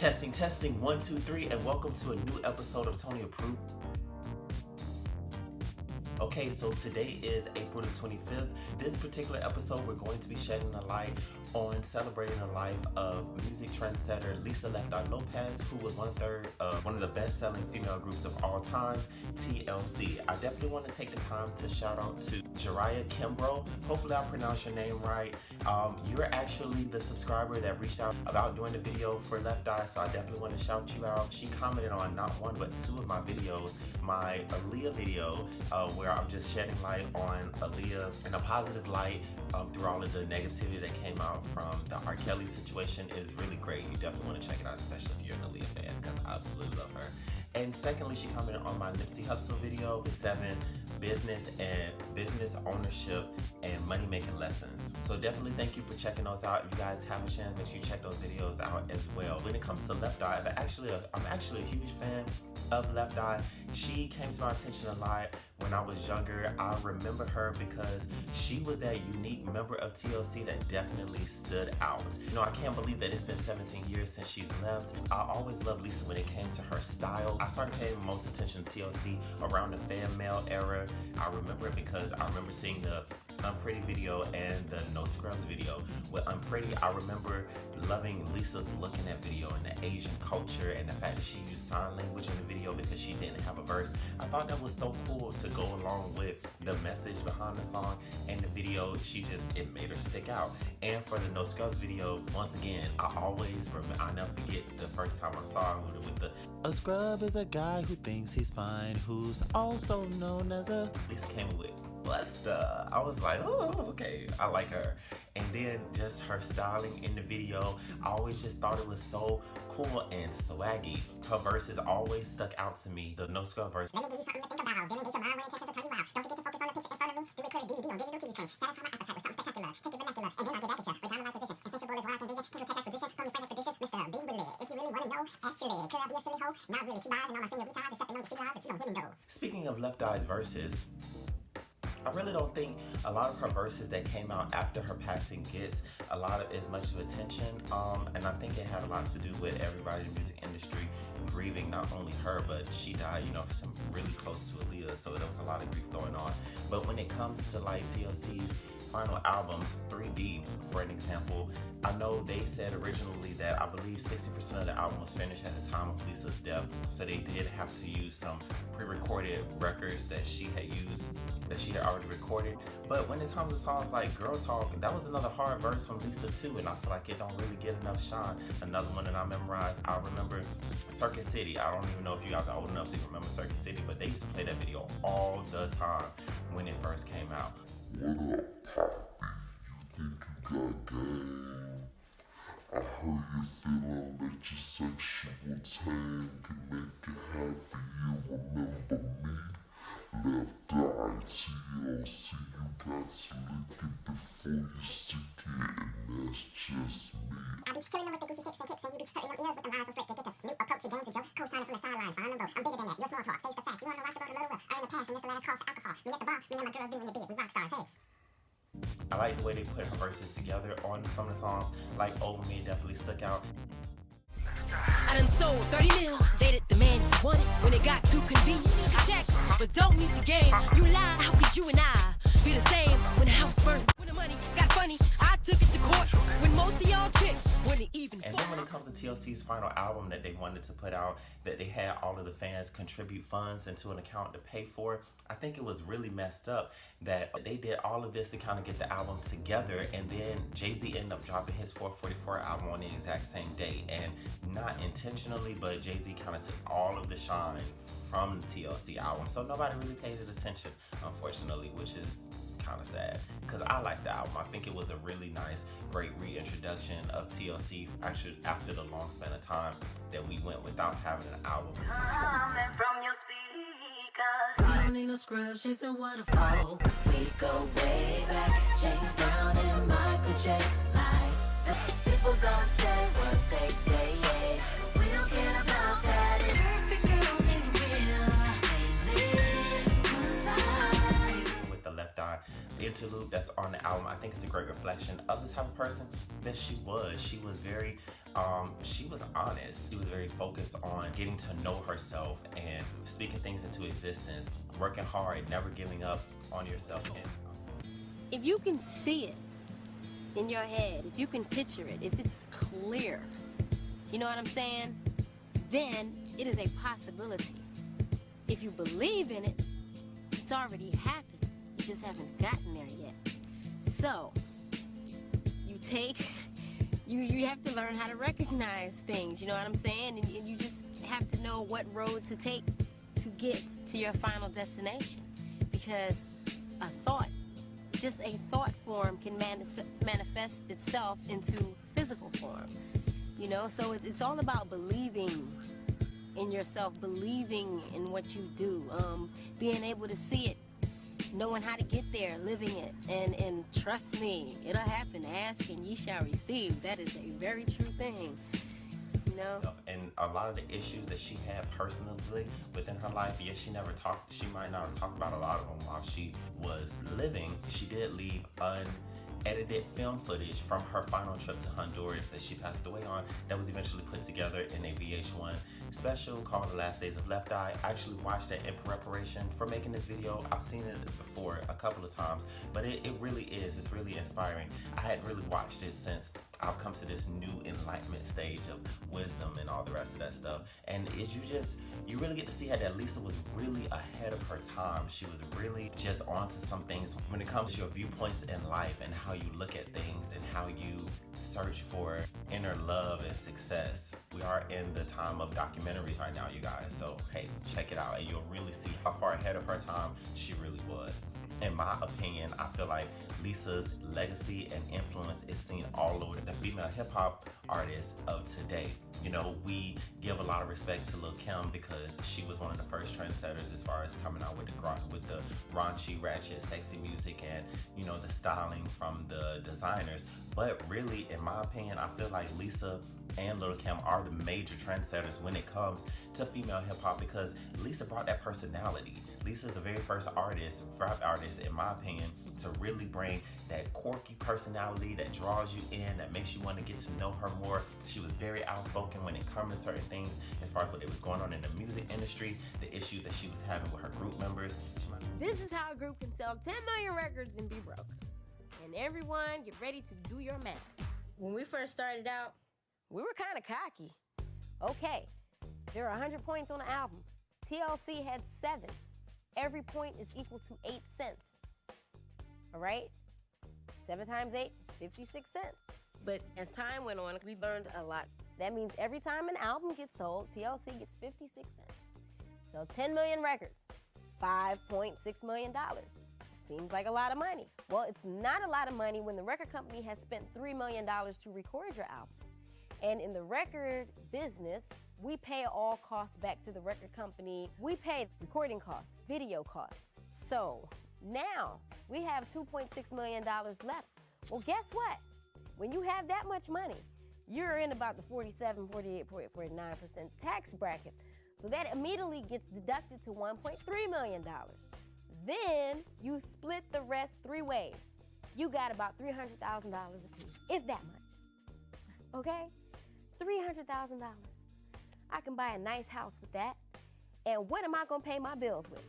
Testing, testing, 1, 2, 3, and welcome to a new episode of Tony Approved. Okay, so today is April the 25th. This particular episode, we're going to be shedding a light on celebrating the life of music trendsetter Lisa Left Eye Lopez, who was one-third of one of the best-selling female groups of all times, TLC. I definitely want to take the time to shout out to Jariah Kimbrough. Hopefully I pronounced your name right. You're actually the subscriber that reached out about doing the video for Left Eye, so I definitely want to shout you out. She commented on not one but two of my videos. My Aaliyah video, where I'm just shedding light on Aaliyah in a positive light through all of the negativity that came out from the R. Kelly situation, is really great. You definitely want to check it out, especially if you're an Aaliyah fan, because I absolutely love her. And secondly, she commented on my Nipsey Hussle video, the 7 business ownership and money making lessons. So definitely thank you for checking those out. If you guys have a chance, make sure you check those videos out as well. When it comes to Left Eye, I'm actually a huge fan of Left Eye. She came to my attention a lot when I was younger. I remember her because she was that unique member of TLC that definitely stood out. You know, I can't believe that it's been 17 years since she's left. I always loved Lisa when it came to her style. I started paying most attention to TLC around the fan mail era. I remember it because I remember seeing the Unpretty video and the No Scrubs video. With Unpretty, I remember loving Lisa's look in that video and the Asian culture and the fact that she used sign language in the video because she didn't have a verse. I thought that was so cool to go along with the message behind the song and the video. It made her stick out. And for the No Scrubs video, once again, I'll never forget the first time I saw her with the "A scrub is a guy who thinks he's fine, who's also known as a..." Lisa came with Buster. I was like, oh, okay, I like her. And then just her styling in the video, I always just thought it was so cool and swaggy. Her verses always stuck out to me. The No Scrub verse. Let me give you something to think about. Then it makes your mind when intention to turn you wild. Don't forget to focus on the picture in front of me. Do record a DVD on digital TV screen. Satisfy my appetite with something spectacular. Take your vernacular, and then I'll get back at you with time and position. Insatiable is what I can vision. People take expedition. Call me friend expedition. Mr. Bing Willie. If you really want to know, actually, could I be a silly hoe? Not really. T-Boz and all my senoritas, except to know to figure out that you don't hear me though. Speaking of Left Eye's verses, I really don't think a lot of her verses that came out after her passing gets as much of attention, and I think it had a lot to do with everybody in the music industry grieving not only her, but she died, some really close to Aaliyah, so there was a lot of grief going on. But when it comes to like TLC's final albums, 3D for an example, I know they said originally that I believe 60% of the album was finished at the time of Lisa's death, so they did have to use some pre-recorded records that she had already recorded. But when it comes to songs like Girl Talk, that was another hard verse from Lisa too, and I feel like it don't really get enough shine. Another one that I memorized, I remember Circuit City. I don't even know if you guys are old enough to remember Circuit City, but they used to play that video all the time when it first came out. What up, Poppy? You think you got game? I heard you feeling that your sexual tame can make you happy. You remember me? Left Eye TLC, you got to lick it before you stick it, and that's just me. I be killing them with the Gucci pics and kicks, and you be hurting them ears with the lines so slick. They get the new approach your game to Joe. Co-signing from the sidelines, trying them both. I'm bigger than that. You're small talk, face the facts. You wanna watch the go to Little Rough? I in the past, and it's the last call for alcohol. Me at the bar, me and my girls doing the big. We rock stars, hey. I like the way they put her verses together on some of the songs, like Over Me definitely stuck out. I done sold 30 mil, dated the man you wanted. When it got too convenient, I checked, but don't need the game. You lie, how could you and I be the same? When the house burned, when the money got funny, I took it to court. When most of y'all chicks wouldn't even. And then when it comes to TLC's final album that they wanted to put out, that they had all of the fans contribute funds into an account to pay for, I think it was really messed up that they did all of this to kind of get the album together, and then Jay-Z ended up dropping his 444 album on the exact same day, and not intentionally, but Jay-Z kind of took all of the shine from the TLC album, so nobody really paid it attention, unfortunately, which is kind of sad, because I like the album. I think it was a really nice, great reintroduction of TLC actually after the long span of time that we went without having an album. Coming from your speakers. We don't need no scrubs chasing waterfalls. We go way back. James Brown and Michael J. Like, people gon' say what they say, yeah. We don't care about that. Perfect girls in real. With the Left Eye interlude that's on the album, I think it's a great reflection of the type of person that she was. She was very, she was honest. very focused on getting to know herself and speaking things into existence, working hard, never giving up on yourself. And if you can see it in your head, if you can picture it, if it's clear, you know what I'm saying? Then it is a possibility. If you believe in it, it's already happened. You just haven't gotten there yet. So, you have to learn how to recognize things, you know what I'm saying? And you just have to know what road to take to get to your final destination. Because a thought, just a thought form can manifest itself into physical form, you know? So it's all about believing in yourself, believing in what you do, being able to see it, knowing how to get there, living it, and trust me, it'll happen. Ask and ye shall receive. That is a very true thing, you know? And a lot of the issues that she had personally within her life, yes, she might not have talked about a lot of them while she was living. She did leave unedited film footage from her final trip to Honduras that she passed away on that was eventually put together in a VH1 special called The Last Days of Left Eye. I actually watched that in preparation for making this video. I've seen it before a couple of times, but it's really inspiring. I hadn't really watched it since I've come to this new enlightenment stage of wisdom and all the rest of that stuff. And you really get to see how that Lisa was really ahead of her time. She was really just onto some things when it comes to your viewpoints in life and how you look at things and how you search for inner love and success. We are in the time of documentaries right now, you guys. So hey, check it out and you'll really see how far ahead of her time she really was. In my opinion, I feel like Lisa's legacy and influence is seen all over the female hip-hop artists of today. You know, we give a lot of respect to Lil' Kim because she was one of the first trendsetters as far as coming out with the raunchy, ratchet, sexy music and, you know, the styling from the designers. But really, in my opinion, I feel like Lisa and Lil' Kim are the major trendsetters when it comes to female hip-hop because Lisa brought that personality. Lisa's the very first rap artist, in my opinion, to really bring that quirky personality that draws you in, that makes you want to get to know her more. She was very outspoken when it comes to certain things as far as what was going on in the music industry, the issues that she was having with her group members. This is how a group can sell 10 million records and be broke. And everyone, get ready to do your math. When we first started out, we were kind of cocky. Okay, there are 100 points on the album. TLC had 7. Every point is equal to 8 cents. All right? 7 times 8, 56 cents. But as time went on, we learned a lot. That means every time an album gets sold, TLC gets 56 cents. So 10 million records, $5.6 million. Seems like a lot of money. Well, it's not a lot of money when the record company has spent $3 million to record your album. And in the record business, we pay all costs back to the record company. We pay recording costs, video costs. So now we have $2.6 million left. Well, guess what? When you have that much money, you're in about the 47, 48, 49% tax bracket. So that immediately gets deducted to $1.3 million. Then you split the rest 3 ways. You got about $300,000 apiece, if that much. Okay? $300,000. I can buy a nice house with that. And what am I gonna pay my bills with?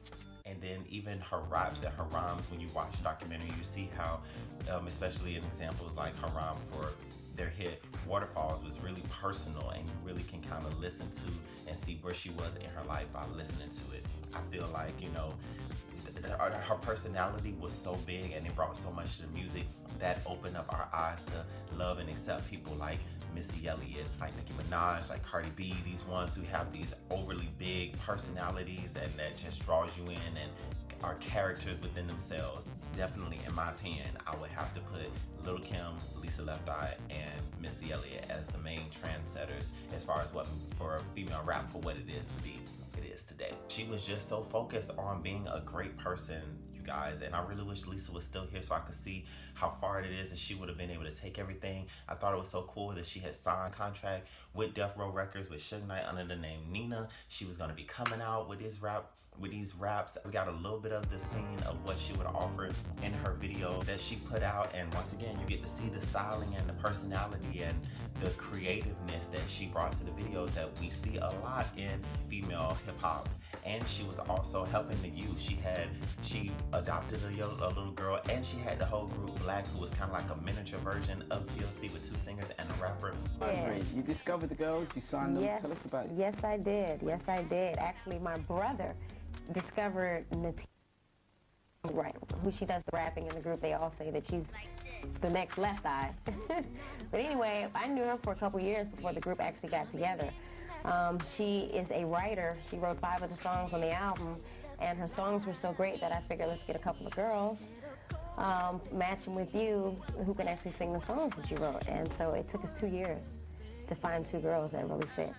And then even her raps and her rhymes, when you watch the documentary, you see how, especially in examples like her rhyme for their hit Waterfalls was really personal, and you really can kind of listen to and see where she was in her life by listening to it. I feel like, you know, her personality was so big and it brought so much to the music that opened up our eyes to love and accept people like Missy Elliott, like Nicki Minaj, like Cardi B, these ones who have these overly big personalities and that just draws you in and are characters within themselves. Definitely, in my opinion, I would have to put Lil' Kim, Lisa Left Eye, and Missy Elliott as the main trendsetters as far as what for female rap for what it is to be. It is today. She was just so focused on being a great person, you guys, and I really wish Lisa was still here so I could see how far it is that she would have been able to take everything. I thought it was so cool that she had signed a contract with Death Row Records with Suge Knight under the name Nina. She was going to be coming out with his rap with these raps. We got a little bit of the scene of what she would offer in her video that she put out, and once again you get to see the styling and the personality and the creativeness that she brought to the videos that we see a lot in female hip-hop. And she was also helping the youth. She adopted a little girl, and she had the whole group Black, who was kind of like a miniature version of TLC with 2 singers and a rapper. Yeah. You discovered the girls, you signed them. Tell us about it. Yes, I did. Yes, I did. Actually, my brother discovered Natia, right, who she does the rapping in the group. They all say that she's the next Left Eye. But anyway, I knew her for a couple years before the group actually got together. She is a writer. She wrote 5 of the songs on the album, and her songs were so great that I figured let's get a couple of girls matching with you who can actually sing the songs that you wrote. And so it took us 2 years to find 2 girls that really fit.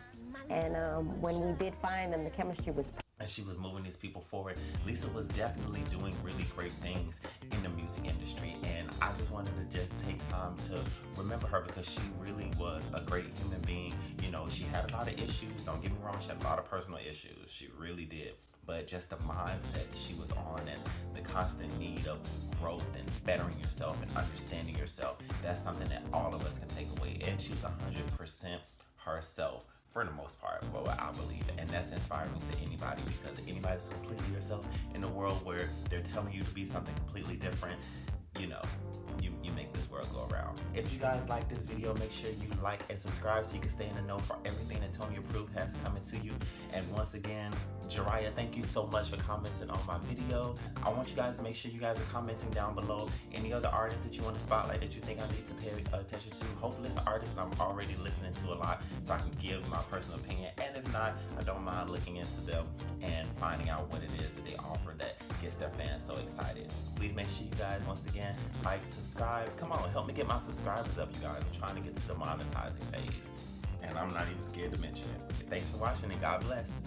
And when we did find them, the chemistry was perfect. And she was moving these people forward. Lisa was definitely doing really great things in the music industry, and I just wanted to just take time to remember her because she really was a great human being. You know, she had a lot of issues, don't get me wrong, she had a lot of personal issues, she really did. But just the mindset that she was on and the constant need of growth and bettering yourself and understanding yourself, that's something that all of us can take away. And she was 100% herself for the most part, for what I believe. And that's inspiring to anybody, because anybody that's completely yourself in a world where they're telling you to be something completely different, you know, you make this world go around. If you guys like this video, make sure you like and subscribe so you can stay in the know for everything that Tony Approved has coming to you. And once again, Jiraiya, thank you so much for commenting on my video. I want you guys to make sure you guys are commenting down below any other artists that you want to spotlight that you think I need to pay attention to. Hopefully it's an artist that I'm already listening to a lot so I can give my personal opinion. And if not, I don't mind looking into them and finding out what it is that they offer that gets their fans so excited. Please make sure you guys, once again, like, subscribe. Come on, help me get my subscribers up, you guys. I'm trying to get to the monetizing phase, and I'm not even scared to mention it. Thanks for watching, and God bless.